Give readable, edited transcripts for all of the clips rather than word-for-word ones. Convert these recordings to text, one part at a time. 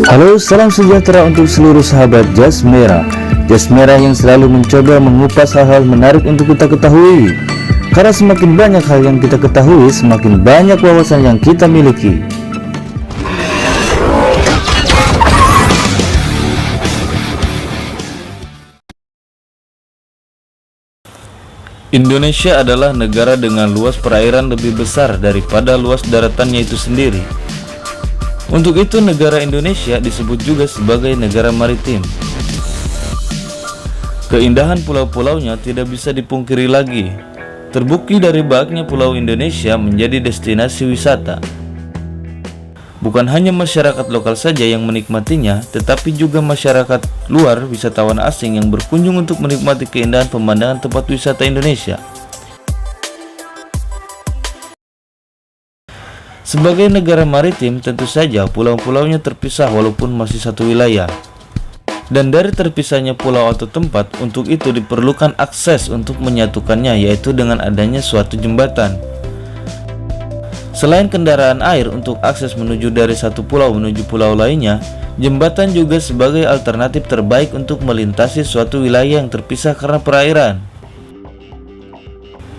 Halo, salam sejahtera untuk seluruh sahabat Jas Merah. Jas Merah yang selalu mencoba mengupas hal-hal menarik untuk kita ketahui. Karena semakin banyak hal yang kita ketahui, semakin banyak wawasan yang kita miliki. Indonesia adalah negara dengan luas perairan lebih besar daripada luas daratannya itu sendiri. Untuk itu negara Indonesia disebut juga sebagai negara maritim. Keindahan pulau-pulaunya tidak bisa dipungkiri lagi. Terbukti dari banyaknya pulau Indonesia menjadi destinasi wisata. Bukan hanya masyarakat lokal saja yang menikmatinya, tetapi juga masyarakat luar, wisatawan asing yang berkunjung untuk menikmati keindahan pemandangan tempat wisata Indonesia. Sebagai negara maritim, tentu saja pulau-pulaunya terpisah walaupun masih satu wilayah. Dan dari terpisahnya pulau atau tempat, untuk itu diperlukan akses untuk menyatukannya, yaitu dengan adanya suatu jembatan. Selain kendaraan air untuk akses menuju dari satu pulau menuju pulau lainnya, jembatan juga sebagai alternatif terbaik untuk melintasi suatu wilayah yang terpisah karena perairan.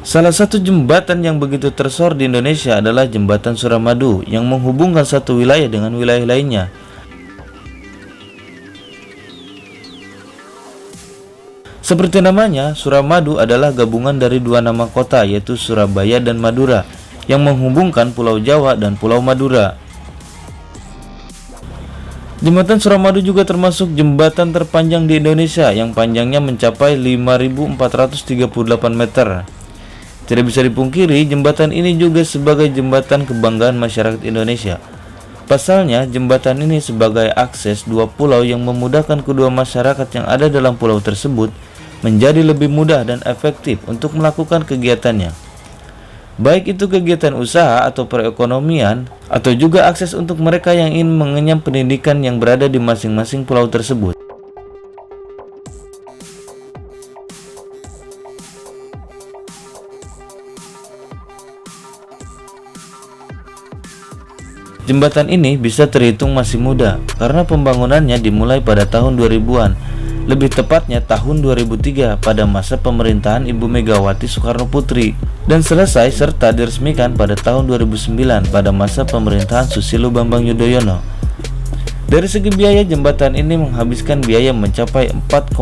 Salah satu jembatan yang begitu tersohor di Indonesia adalah Jembatan Suramadu yang menghubungkan satu wilayah dengan wilayah lainnya. Seperti namanya, Suramadu adalah gabungan dari dua nama kota, yaitu Surabaya dan Madura, yang menghubungkan Pulau Jawa dan Pulau Madura. Jembatan Suramadu juga termasuk jembatan terpanjang di Indonesia yang panjangnya mencapai 5.438 meter. Tidak bisa dipungkiri, jembatan ini juga sebagai jembatan kebanggaan masyarakat Indonesia. Pasalnya, jembatan ini sebagai akses dua pulau yang memudahkan kedua masyarakat yang ada dalam pulau tersebut menjadi lebih mudah dan efektif untuk melakukan kegiatannya. Baik itu kegiatan usaha atau perekonomian, atau juga akses untuk mereka yang ingin mengenyam pendidikan yang berada di masing-masing pulau tersebut. Jembatan ini bisa terhitung masih muda karena pembangunannya dimulai pada tahun 2000-an, lebih tepatnya tahun 2003 pada masa pemerintahan Ibu Megawati Soekarno Putri, dan selesai serta diresmikan pada tahun 2009 pada masa pemerintahan Susilo Bambang Yudhoyono. Dari segi biaya, jembatan ini menghabiskan biaya mencapai 4,5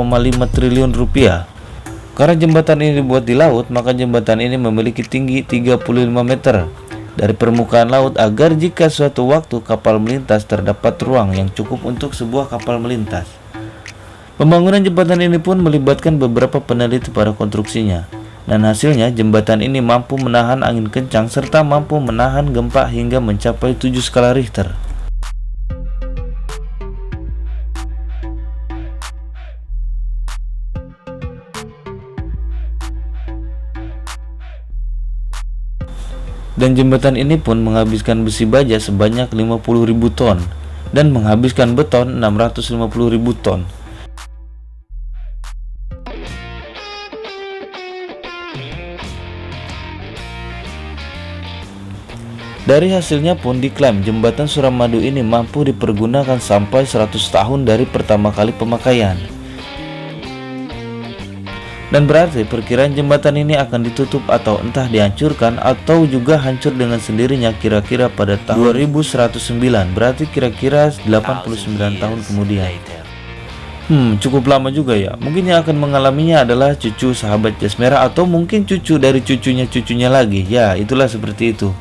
triliun rupiah. Karena jembatan ini dibuat di laut, maka jembatan ini memiliki tinggi 35 meter dari permukaan laut agar jika suatu waktu kapal melintas terdapat ruang yang cukup untuk sebuah kapal melintas. Pembangunan jembatan ini pun melibatkan beberapa peneliti pada konstruksinya, dan hasilnya jembatan ini mampu menahan angin kencang serta mampu menahan gempa hingga mencapai 7 skala Richter. Dan jembatan ini pun menghabiskan besi baja sebanyak 50.000 ton dan menghabiskan beton 650.000 ton. Dari hasilnya pun diklaim jembatan Suramadu ini mampu dipergunakan sampai 100 tahun dari pertama kali pemakaian. Dan berarti perkiraan jembatan ini akan ditutup atau entah dihancurkan atau juga hancur dengan sendirinya kira-kira pada tahun 2109, berarti kira-kira 89 tahun kemudian. Cukup lama juga ya. Mungkin yang akan mengalaminya adalah cucu sahabat Jas Merah atau mungkin cucu dari cucunya lagi. Ya, itulah seperti itu.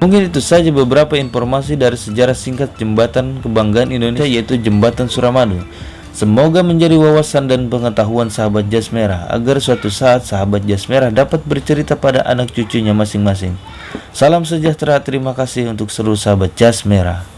Mungkin itu saja beberapa informasi dari sejarah singkat jembatan kebanggaan Indonesia, yaitu Jembatan Suramadu. Semoga menjadi wawasan dan pengetahuan sahabat Jas Merah agar suatu saat sahabat Jas Merah dapat bercerita pada anak cucunya masing-masing. Salam sejahtera, terima kasih untuk seluruh sahabat Jas Merah.